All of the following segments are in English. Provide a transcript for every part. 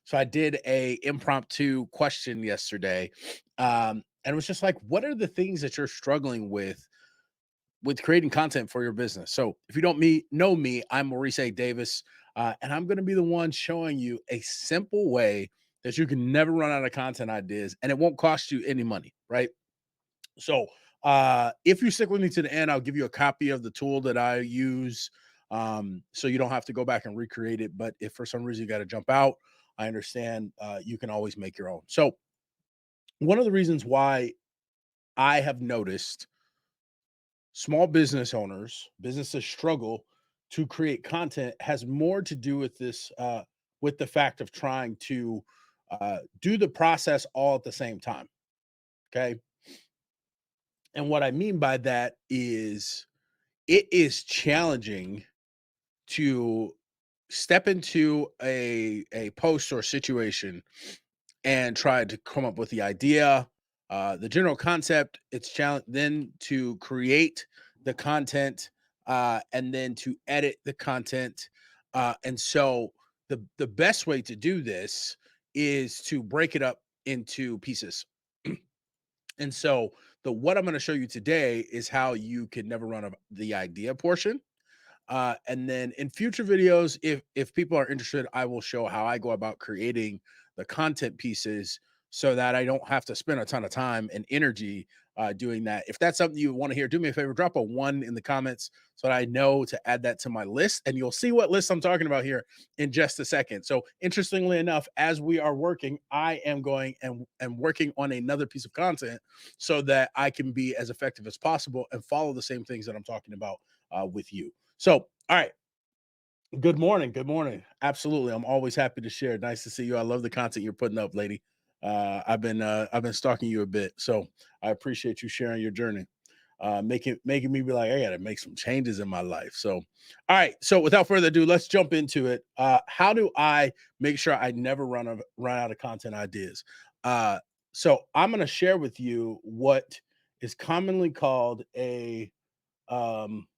So I did a impromptu question yesterday, and it was just like, what are the things that you're struggling with creating content for your business? So if you don't know me, I'm Maurice A. Davis, and I'm going to be the one showing you a simple way that you can never run out of content ideas, and it won't cost you any money, right? So if you stick with me to the end, I'll give you a copy of the tool that I use, so you don't have to go back and recreate it. But if for some reason you got to jump out, I understand. You can always make your own. So one of the reasons why I have noticed small business owners, businesses struggle to create content has more to do with this, with the fact of trying to do the process all at the same time. Okay. And what I mean by that is it is challenging to step into a post or situation and try to come up with the idea, the general concept. It's challenge then to create the content, and then to edit the content. And so the best way to do this is to break it up into pieces. And so the what I'm going to show you today is how you can never run of the idea portion. And then in future videos, if people are interested, I will show how I go about creating the content pieces so that I don't have to spend a ton of time and energy doing that. If that's something you want to hear, do me a favor, drop a one in the comments so that I know to add that to my list. And you'll see what list I'm talking about here in just a second. So interestingly enough, as we are working, I am going and working on another piece of content so that I can be as effective as possible and follow the same things that I'm talking about with you. So, all right. Good morning. Good morning. Absolutely. I'm always happy to share. Nice to see you. I love the content you're putting up, lady. I've been stalking you a bit. So I appreciate you sharing your journey. Making me be like, I gotta make some changes in my life. So all right. So without further ado, let's jump into it. How do I make sure I never run out of content ideas? So I'm gonna share with you what is um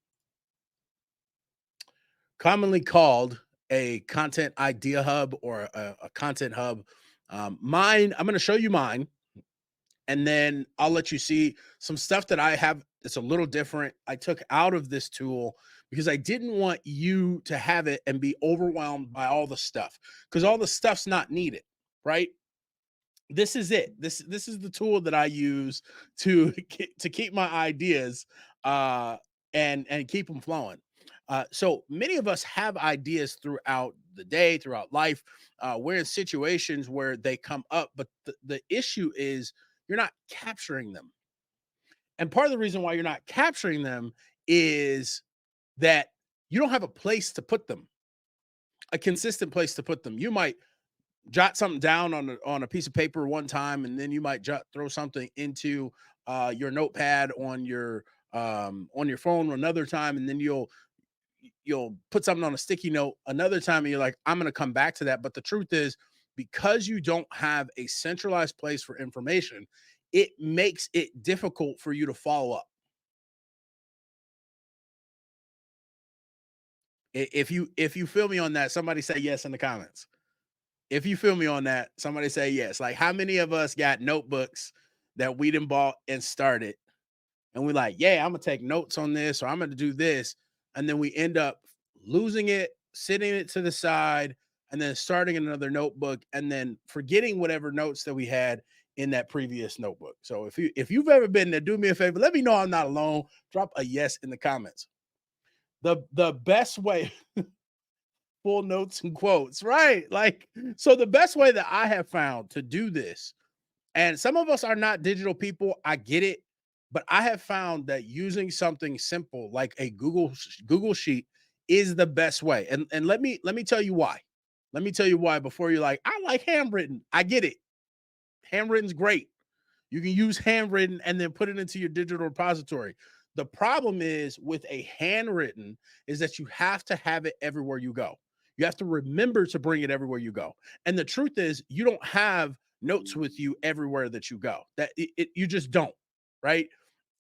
commonly called a content idea hub or a content hub. Mine, I'm going to show you mine, and then I'll let you see some stuff that I have that's a little different. I took out of this tool because I didn't want you to have it and be overwhelmed by all the stuff because all the stuff's not needed, right? This is it. This is the tool that I use to to keep my ideas uh and keep them flowing. So many of us have ideas throughout the day, throughout life. We're in situations where they come up, but the issue is you're not capturing them. And part of the reason why you're not capturing them is that you don't have a place to put them, a consistent place to put them. You might jot something down on a piece of paper one time, and then you might throw something into your notepad on your phone another time, and then you'll put something on a sticky note another time, and you're like, I'm going to come back to that. But the truth is, because you don't have a centralized place for information, it makes it difficult for you to follow up. If you feel me on that, somebody say yes in the comments. If you feel me on that, somebody say yes. Like, how many of us got notebooks that we done bought and started, and we like, yeah, I'm gonna take notes on this, or I'm gonna do this, and then we end up losing it, sitting it to the side, and then starting another notebook, and then forgetting whatever notes that we had in that previous notebook. So if you've ever been there, do me a favor, let me know I'm not alone. Drop a yes in the comments. The best way full notes and quotes, right? Like, so the best way that I have found to do this, and some of us are not digital people, I get it, but I have found that using something simple like a Google Sheet is the best way. And let me tell you why. Let me tell you why before you're like, I like handwritten. I get it. Handwritten's great. You can use handwritten and then put it into your digital repository. The problem is with a handwritten is that you have to have it everywhere you go. You have to remember to bring it everywhere you go. And the truth is, you don't have notes with you everywhere that you go. You just don't, right?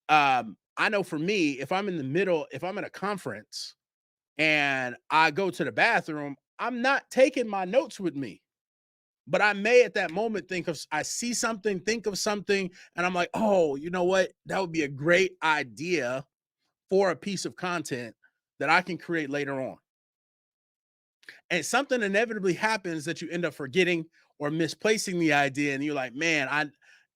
I know for me, if I'm in a conference and I go to the bathroom, I'm not taking my notes with me. But I may at that moment I see something, think of something, and I'm like, oh, you know what? That would be a great idea for a piece of content that I can create later on. And something inevitably happens that you end up forgetting or misplacing the idea. And you're like, man,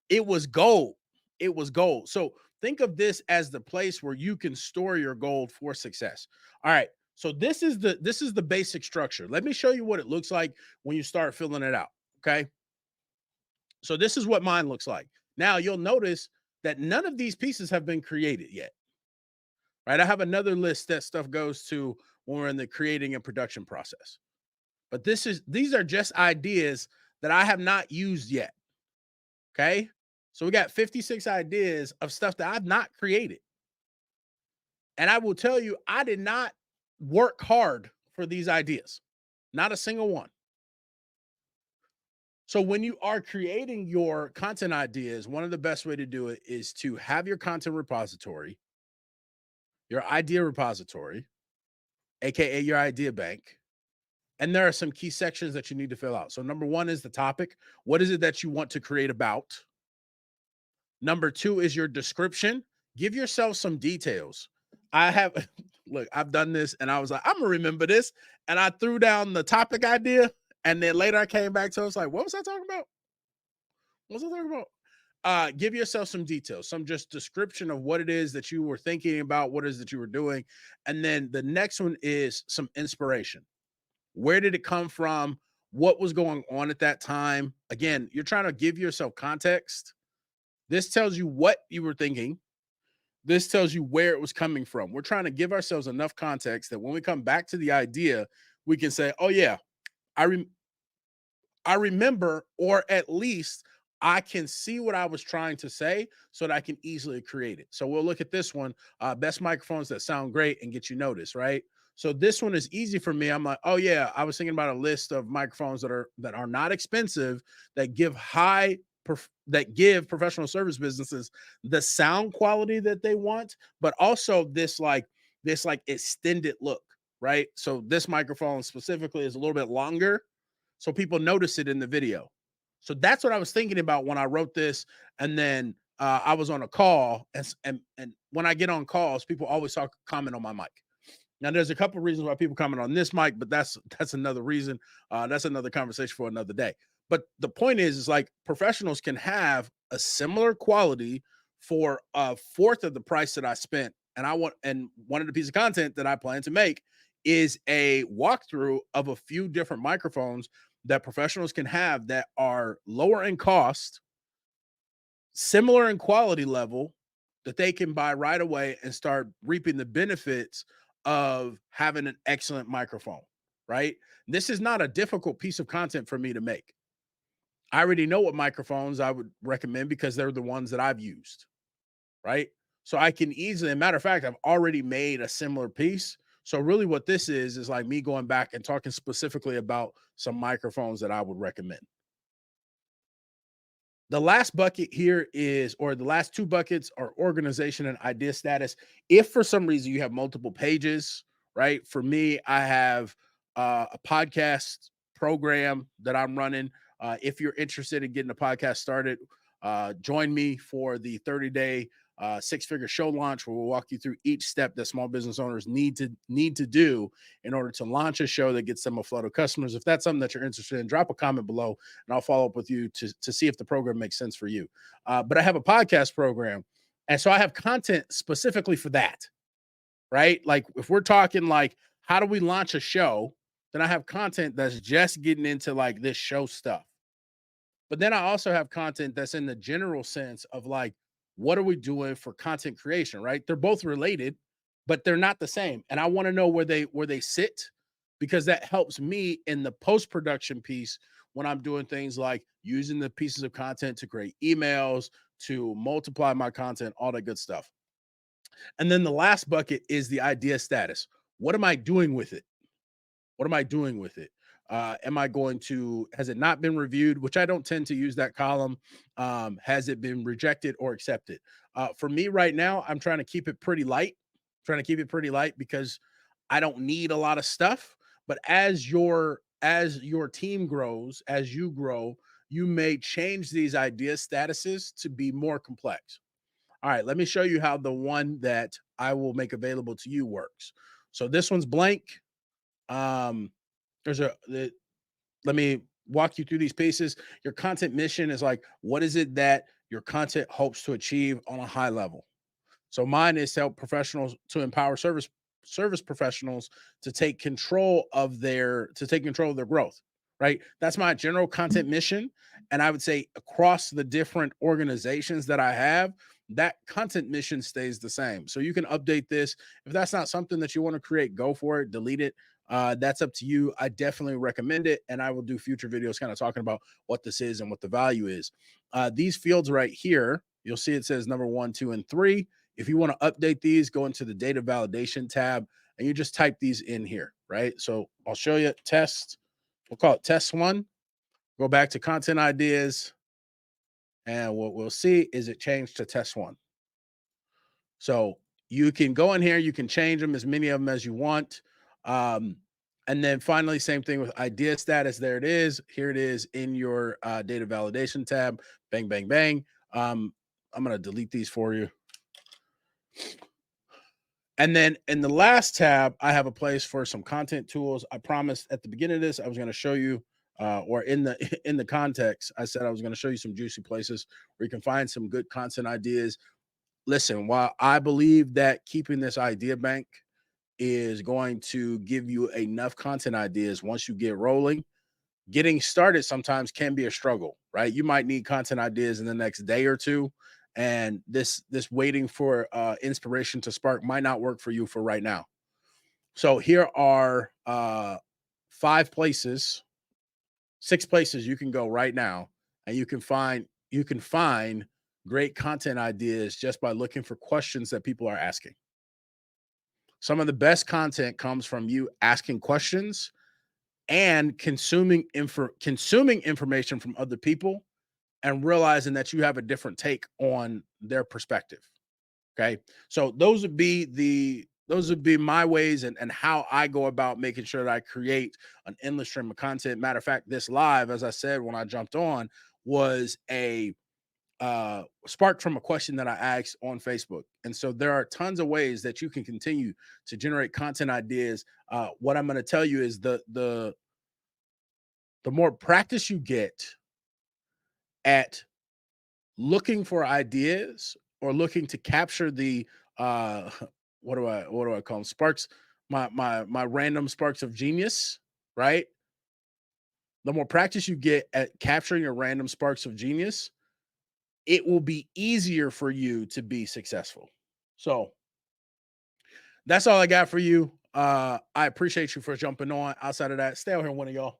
it was gold. It was gold. So think of this as the place where you can store your gold for success. All right. So this is the basic structure. Let me show you what it looks like when you start filling it out. Okay. So this is what mine looks like. Now you'll notice that none of these pieces have been created yet. Right. I have another list that stuff goes to when we're in the creating and production process. But these are just ideas that I have not used yet. Okay. So we got 56 ideas of stuff that I've not created. And I will tell you, I did not work hard for these ideas, not a single one. So when you are creating your content ideas, one of the best way to do it is to have your content repository, your idea repository, aka your idea bank. And there are some key sections that you need to fill out. So number 1 is the topic. What is it that you want to create about? Number 2 is your description. Give yourself some details. I have look, I've done this and I was like, I'm gonna remember this. And I threw down the topic idea. And then later I came back to it. I was like, what was I talking about? What was I talking about? Give yourself some details, some just description of what it is that you were thinking about, what it is that you were doing. And then the next one is some inspiration. Where did it come from? What was going on at that time? Again, you're trying to give yourself context. This tells you what you were thinking. This tells you where it was coming from. We're trying to give ourselves enough context that when we come back to the idea, we can say, "Oh yeah, I rem- I remember," or at least I can see what I was trying to say so that I can easily create it. So we'll look at this one, best microphones that sound great and get you noticed, right? So this one is easy for me. I'm like, oh yeah, I was thinking about a list of microphones that are not expensive, that give that give professional service businesses the sound quality that they want, but also this like extended look, right? So this microphone specifically is a little bit longer, so people notice it in the video. So that's what I was thinking about when I wrote this. And then I was on a call, and when I get on calls, people always talk comment on my mic. Now, there's a couple of reasons why people comment on this mic, but that's another reason. That's another conversation for another day. But the point is like professionals can have a similar quality for a fourth of the price that I spent. And one of the pieces of content that I plan to make is a walkthrough of a few different microphones that professionals can have that are lower in cost, similar in quality level, that they can buy right away and start reaping the benefits of having an excellent microphone, right? This is not a difficult piece of content for me to make. I already know what microphones I would recommend because they're the ones that I've used, right? So I can easily, a matter of fact, I've already made a similar piece. So really what this is like me going back and talking specifically about some microphones that I would recommend. The last bucket here is, or the last two buckets are organization and idea status. If for some reason you have multiple pages, right? For me, I have a podcast program that I'm running. If you're interested in getting a podcast started, join me for the 30-day six-figure show launch, where we'll walk you through each step that small business owners need to do in order to launch a show that gets them a flood of customers. If that's something that you're interested in, drop a comment below and I'll follow up with you to see if the program makes sense for you. But I have a podcast program, and so I have content specifically for that, right? Like if we're talking like how do we launch a show, then I have content that's just getting into like this show stuff. But then I also have content that's in the general sense of like, what are we doing for content creation, right? They're both related, but they're not the same. And I want to know where they sit, because that helps me in the post-production piece when I'm doing things like using the pieces of content to create emails, to multiply my content, all that good stuff. And then the last bucket is the idea status. What am I doing with it? What am I doing with it? Am I going to, has it not been reviewed? Which I don't tend to use that column. Has it been rejected or accepted? For me right now, I'm trying to keep it pretty light, because I don't need a lot of stuff. But as your team grows, as you grow, you may change these idea statuses to be more complex. All right, let me show you how the one that I will make available to you works. So this one's blank. Um, there's a the, let me walk you through these pieces. Your content mission is like, what is it that your content hopes to achieve on a high level? So mine is to help professionals to empower service professionals to take control of their growth, right? That's my general content mission. And I would say across the different organizations that I have, that content mission stays the same. So you can update this. If that's not something that you want to create, go for it, delete it. That's up to you. I definitely recommend it. And I will do future videos kind of talking about what this is and what the value is. These fields right here, you'll see it says number 1, 2, and 3. If you want to update these, go into the data validation tab and you just type these in here, right? So I'll show you test. We'll call it test 1. Go back to content ideas. And what we'll see is it changed to test 1. So you can go in here, you can change them, as many of them as you want. Um, and then finally, same thing with idea status. There it is. Here it is in your data validation tab. Bang, bang, bang. I'm going to delete these for you. And then in the last tab, I have a place for some content tools. I promised at the beginning of this, I was going to show you, or in the in the context, I said I was going to show you some juicy places where you can find some good content ideas. Listen, while I believe that keeping this idea bank is going to give you enough content ideas once you get rolling, getting started sometimes can be a struggle, right? You might need content ideas in the next day or two, and this waiting for inspiration to spark might not work for you for right now. So here are 5 places, 6 places you can go right now, and you can find great content ideas just by looking for questions that people are asking. Some of the best content comes from you asking questions and consuming information from other people and realizing that you have a different take on their perspective. Okay. So those would be my ways and how I go about making sure that I create an endless stream of content. Matter of fact, this live, as I said when I jumped on, was a sparked from a question that I asked on Facebook. And so there are tons of ways that you can continue to generate content ideas. What I'm going to tell you is the more practice you get at looking for ideas or looking to capture the uh what do I call them, sparks, my random sparks of genius, right? The more practice you get at capturing your random sparks of genius, it will be easier for you to be successful. So that's all I got for you. I appreciate you for jumping on. Outside of that, stay out here, one of y'all.